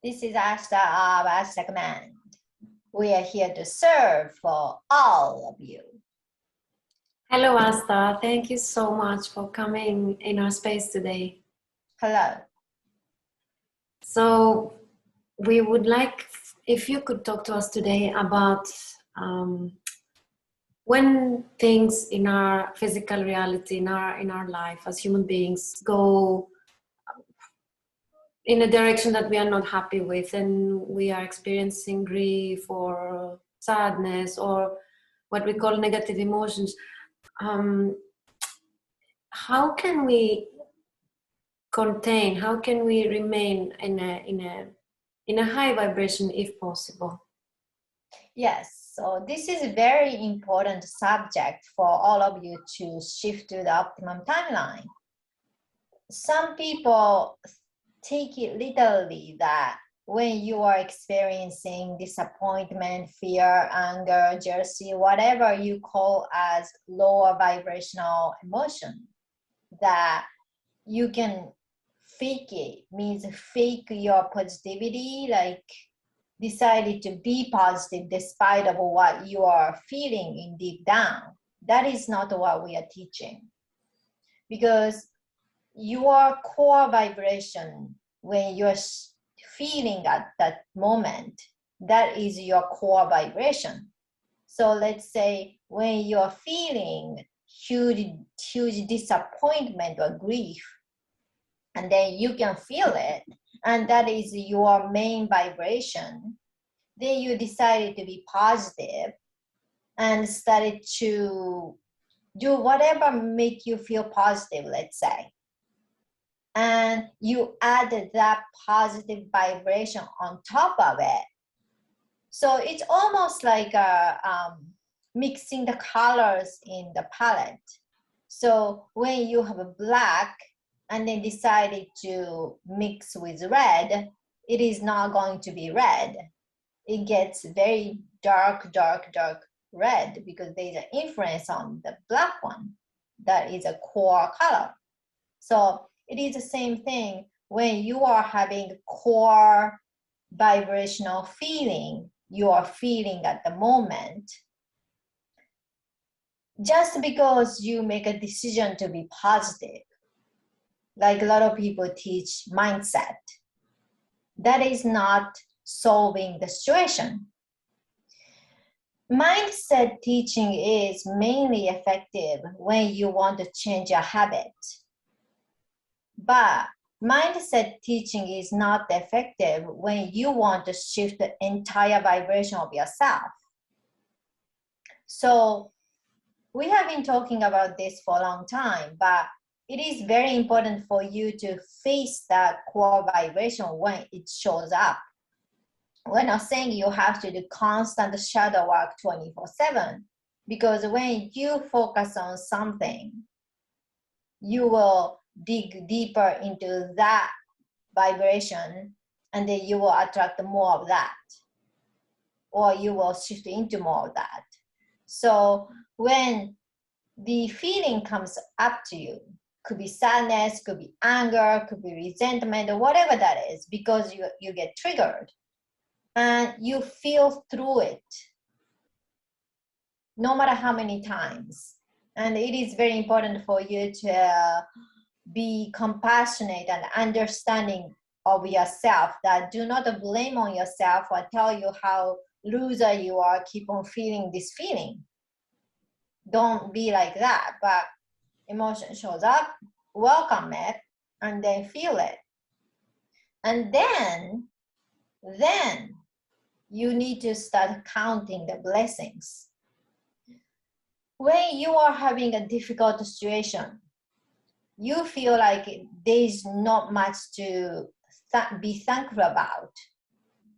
This is Asta of Asta Command. We are here to serve for all of you. Hello, Asta. Thank you so much for coming in our space today. Hello. So we would like if you could talk to us today about when things in our physical reality, in our life as human beings go in a direction that we are not happy with, and we are experiencing grief or sadness or what we call negative emotions. How can we contain? How can we remain in a high vibration if possible? Yes, so this is a very important subject for all of you to shift to the optimum timeline. Some people take it literally that when you are experiencing disappointment, fear, anger, jealousy, whatever you call as lower vibrational emotion, that you can fake it, means fake your positivity, like decided to be positive despite of what you are feeling in deep down. That is not what we are teaching, because your core vibration, when you're feeling at that moment, that is your core vibration. So let's say when you're feeling huge disappointment or grief, and then you can feel it, and that is your main vibration, then you decided to be positive and started to do whatever make you feel positive, let's say. And you add that positive vibration on top of it. So it's almost like mixing the colors in the palette. So when you have a black and then decided to mix with red, it is not going to be red. It gets very dark red, because there's an influence on the black one. That is a core color. So it is the same thing when you are having core vibrational feeling, you are feeling at the moment. Just because you make a decision to be positive, like a lot of people teach mindset, that is not solving the situation. Mindset teaching is mainly effective when you want to change your habit. But mindset teaching is not effective when you want to shift the entire vibration of yourself. So we have been talking about this for a long time, but it is very important for you to face that core vibration when it shows up. We're not saying you have to do constant shadow work 24/7, because when you focus on something, you will dig deeper into that vibration, and then you will attract more of that, or you will shift into more of that. So when the feeling comes up to you, could be sadness, could be anger, could be resentment, or whatever that is, because you get triggered, and you feel through it, no matter how many times. And it is very important for you to be compassionate and understanding of yourself, that do not blame on yourself or tell you how loser you are, keep on feeling this feeling. Don't be like that. But emotion shows up, welcome it, and then feel it. And then you need to start counting the blessings. When you are having a difficult situation, you feel like there's not much to be thankful about.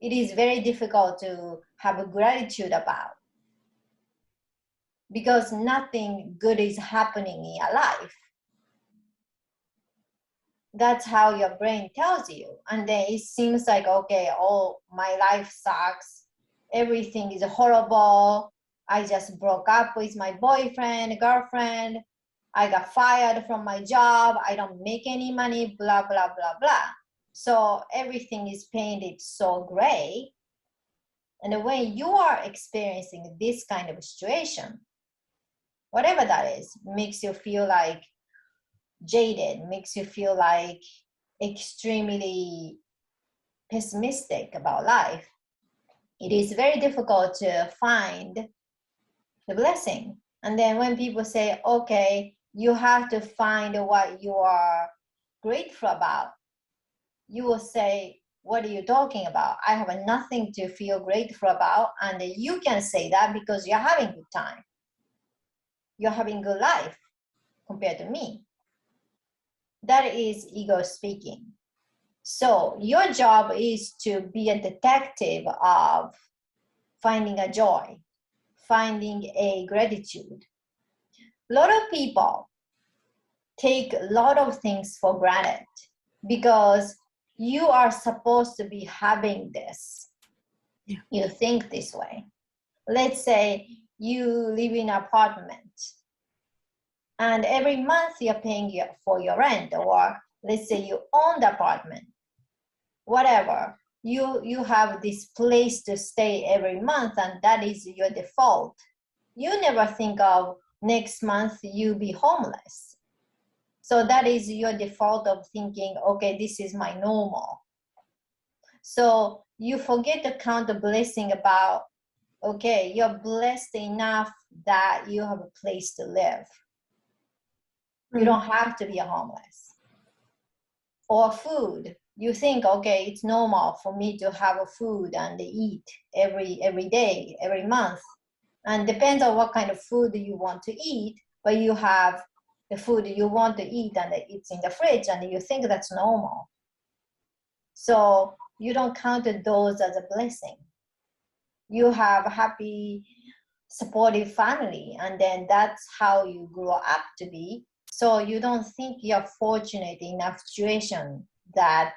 It is very difficult to have a gratitude about, because nothing good is happening in your life. That's how your brain tells you. And then it seems like, okay, oh, my life sucks. Everything is horrible. I just broke up with my boyfriend, girlfriend. I got fired from my job. I don't make any money, blah, blah, blah, blah. So everything is painted so gray. And when you are experiencing this kind of situation, whatever that is, makes you feel like jaded, makes you feel like extremely pessimistic about life, it is very difficult to find the blessing. And then when people say, okay, you have to find what you are grateful about, you will say, what are you talking about? I have nothing to feel grateful about. And you can say that because you're having a good time. You're having a good life compared to me. That is ego speaking. So your job is to be a detective of finding a joy, finding a gratitude. A lot of people take a lot of things for granted because you are supposed to be having this. Yeah. You think this way. Let's say you live in an apartment and every month you're paying for your rent, or let's say you own the apartment, whatever. You have this place to stay every month and that is your default. You never think of next month you be homeless. So that is your default of thinking, okay, this is my normal. So you forget to count the blessing about, okay, you're blessed enough that you have a place to live. You don't have to be a homeless. Or food. You think, okay, it's normal for me to have a food and eat every day, every month. And depends on what kind of food you want to eat, but you have the food you want to eat and it's in the fridge and you think that's normal. So you don't count those as a blessing. You have a happy, supportive family, and then that's how you grow up to be. So you don't think you're fortunate enough situation that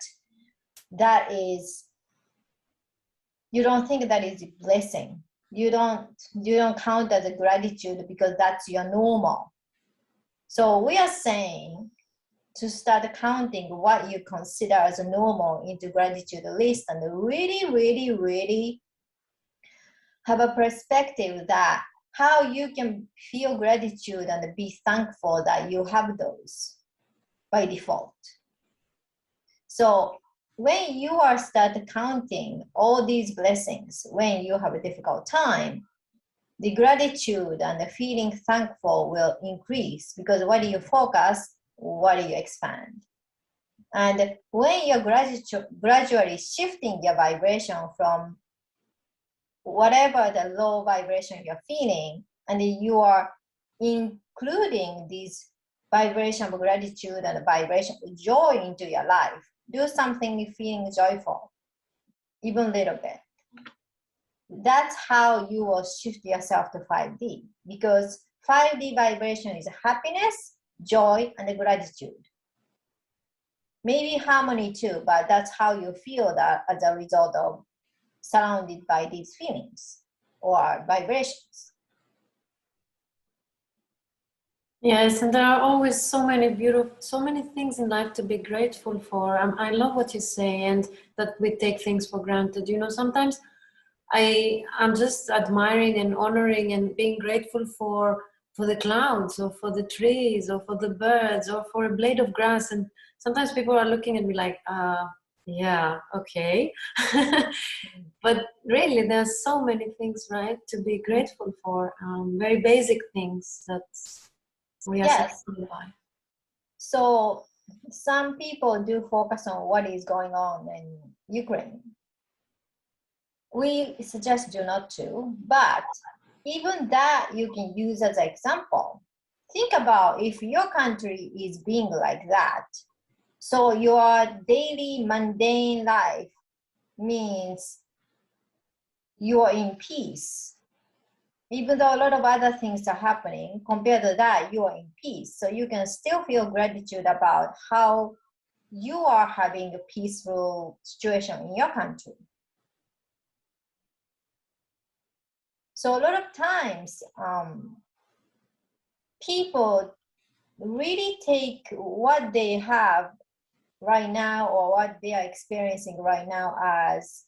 is, you don't think that is a blessing. You don't count as a gratitude because that's your normal. So we are saying to start counting what you consider as a normal into gratitude list and really have a perspective that how you can feel gratitude and be thankful that you have those by default. So when you are start counting all these blessings, when you have a difficult time, the gratitude and the feeling thankful will increase because what do you focus, what do you expand? And when you're gradually shifting your vibration from whatever the low vibration you're feeling, and you are including this vibration of gratitude and vibration of joy into your life, do something you're feeling joyful, even a little bit. That's how you will shift yourself to 5D, because 5D vibration is happiness, joy, and gratitude. Maybe harmony too, but that's how you feel that as a result of surrounded by these feelings or vibrations. Yes, and there are always so many things in life to be grateful for. I love what you say, and that we take things for granted. You know, sometimes I'm just admiring and honoring and being grateful for the clouds or for the trees or for the birds or for a blade of grass. And sometimes people are looking at me like, yeah, okay. But really, there's so many things, right, to be grateful for. Very basic things that we are surrounded by. So some people do focus on what is going on in Ukraine. We suggest do not to, but even that you can use as an example. Think about if your country is being like that. So your daily mundane life means you are in peace. Even though a lot of other things are happening, compared to that, you are in peace. So you can still feel gratitude about how you are having a peaceful situation in your country. So a lot of times, people really take what they have right now, or what they are experiencing right now as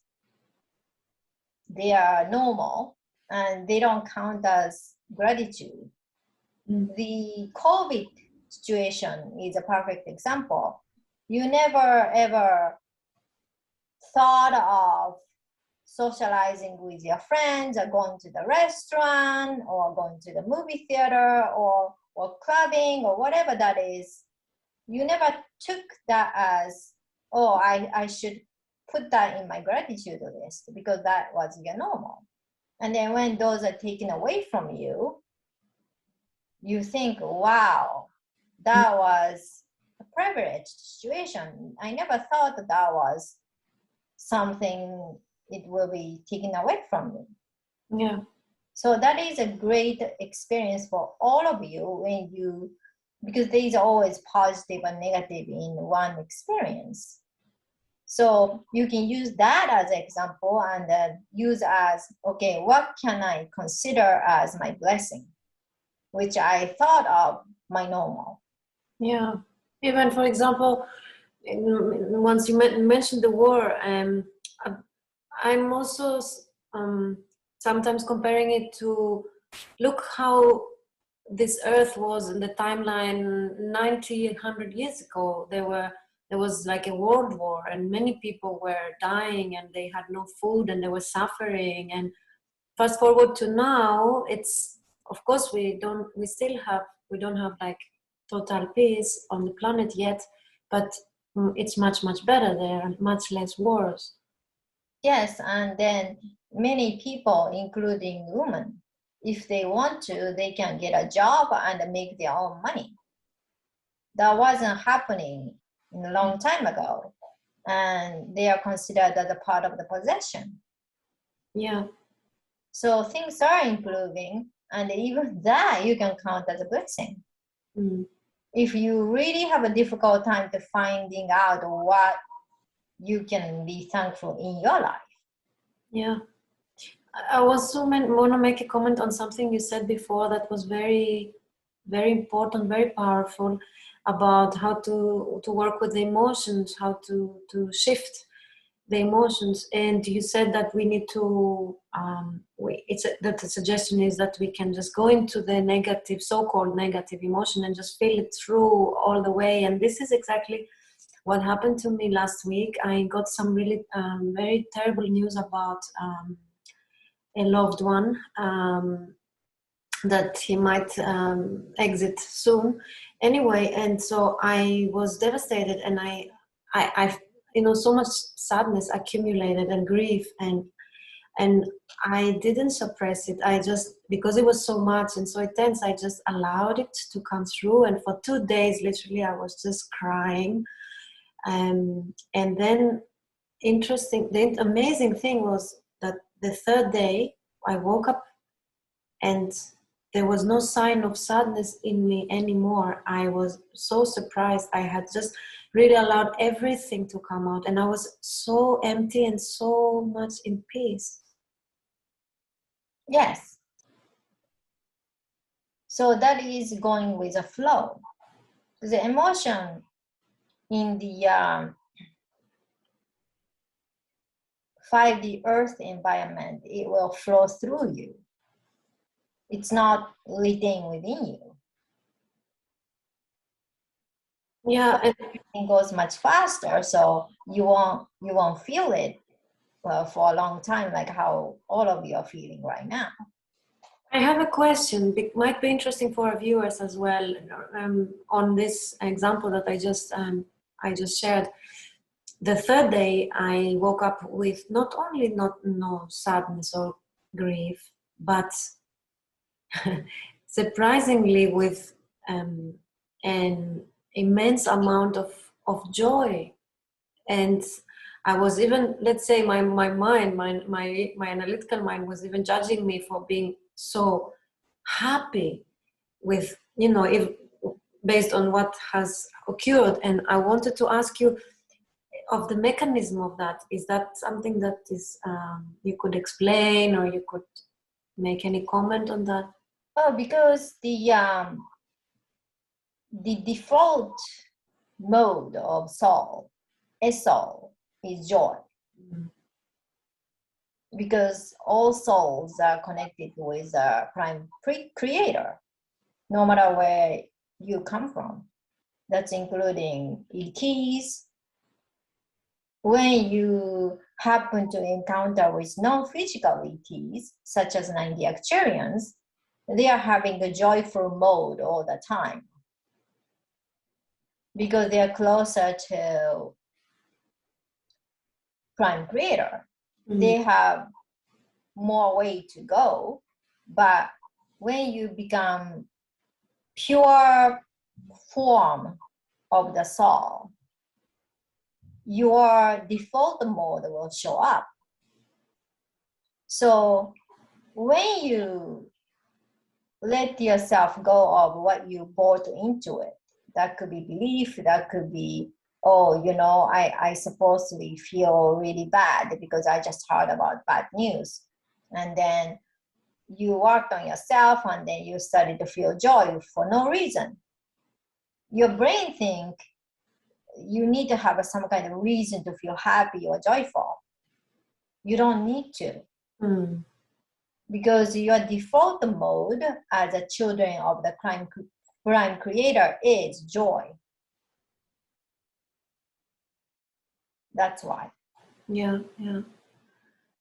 they are normal, and they don't count as gratitude. The COVID situation is a perfect example. You never ever thought of socializing with your friends, or going to the restaurant, or going to the movie theater, or clubbing, or whatever that is. You never took that as, oh, I should put that in my gratitude list, because that was your normal. And then when those are taken away from you, you think, wow, that was a privileged situation. I never thought that that was something it will be taken away from me. Yeah. So that is a great experience for all of you when you, because there is always positive and negative in one experience. So you can use that as an example, and use as, okay, what can I consider as my blessing, which I thought of my normal. Yeah. Even, for example, once you mentioned the war, I'm also sometimes comparing it to, look how this earth was in the timeline 90, 100 years ago. There was like a world war, and many people were dying, and they had no food, and they were suffering. And fast forward to now, it's, of course, we don't have like total peace on the planet yet, but it's much better there, and much less wars. Yes, and then many people, including women, if they want to, they can get a job and make their own money. That wasn't happening a long time ago, and they are considered as a part of the possession. Yeah. So things are improving, and even that you can count as a blessing. If you really have a difficult time to finding out what you can be thankful in your life. Yeah. I also want to make a comment on something you said before that was very, very important, very powerful, about how to work with the emotions, how to shift the emotions. And you said that we need to, that the suggestion is that we can just go into the negative, so-called negative emotion, and just feel it through all the way. And this is exactly what happened to me last week. I got some really very terrible news about a loved one, that he might exit soon. Anyway, and so I was devastated, and I so much sadness accumulated, and grief, and I didn't suppress it. I just, because it was so much and so intense, I just allowed it to come through. And for 2 days, literally, I was just crying. And then the amazing thing was that the third day I woke up and there was no sign of sadness in me anymore. I was so surprised. I had just really allowed everything to come out, and I was so empty and so much in peace. Yes. So that is going with the flow. The emotion in the 5D earth environment, it will flow through you. It's not retained within you. Yeah, and it goes much faster, so you won't feel it for a long time, like how all of you are feeling right now. I have a question. It might be interesting for our viewers as well. On this example that I just shared, the third day I woke up with not only no sadness or grief, but surprisingly with an immense amount of joy. And I was even, let's say, my mind, my analytical mind was even judging me for being so happy with, if based on what has occurred. And I wanted to ask you of the mechanism of that. Is that something that is you could explain, or you could make any comment on that? Oh, because the default mode of soul, a soul, is joy. Because all souls are connected with a prime creator, no matter where you come from. That's including ETs. When you happen to encounter with non-physical ETs, such as 90 Actuarians, they are having a joyful mode all the time because they are closer to prime creator. They have more way to go, but when you become pure form of the soul, your default mode will show up. So when you let yourself go of what you bought into it, that could be belief, that could be, oh, you know, I supposedly feel really bad because I just heard about bad news. And then you worked on yourself and then you started to feel joy for no reason. Your brain think you need to have some kind of reason to feel happy or joyful. You don't need to. Because your default mode as a children of the prime creator is joy. That's why. Yeah,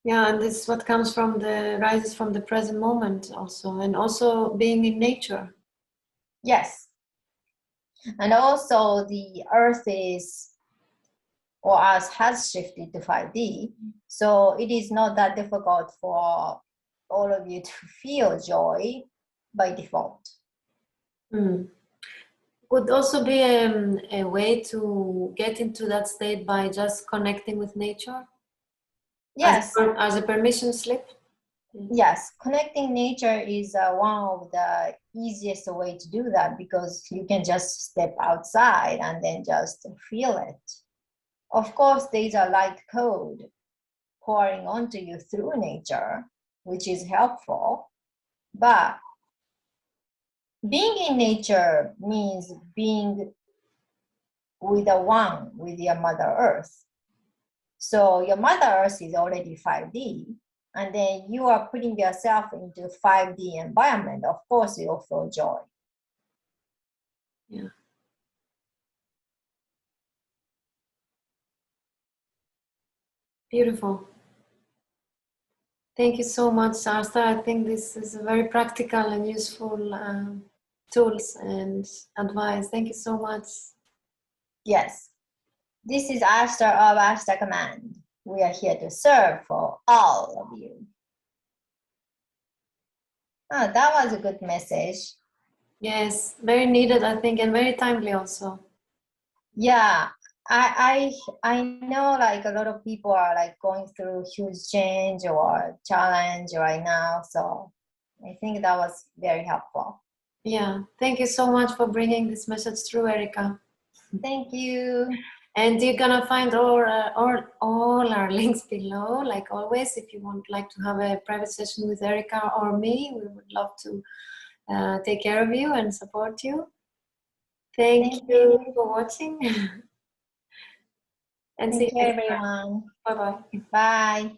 and this is what comes from rises from the present moment also, and also being in nature. Yes. And also the earth is, or us, has shifted to 5D. So it is not that difficult for all of you to feel joy by default. Could also be a way to get into that state by just connecting with nature? Yes. As a permission slip? Yes, connecting nature is one of the easiest way to do that because you can just step outside and then just feel it. Of course, there's a light code pouring onto you through nature, which is helpful, but being in nature means being with your Mother Earth. So your Mother Earth is already 5D, and then you are putting yourself into 5D environment. Of course, you'll feel joy. Yeah. Beautiful. Thank you so much, Shasta. I think this is a very practical and useful tools and advice. Thank you so much. Yes. This is Ashtar of Ashtar Command. We are here to serve for all of you. Oh, that was a good message. Yes, very needed, I think, and very timely also. Yeah, I know like a lot of people are like going through huge change or challenge right now. So I think that was very helpful. Yeah, thank you so much for bringing this message through, Erica. Thank you. And you're gonna find all our links below, like always. If you would like to have a private session with Erica or me, we would love to take care of you and support you. Thank you for watching. And Thank you, everyone. Bye-bye. Bye.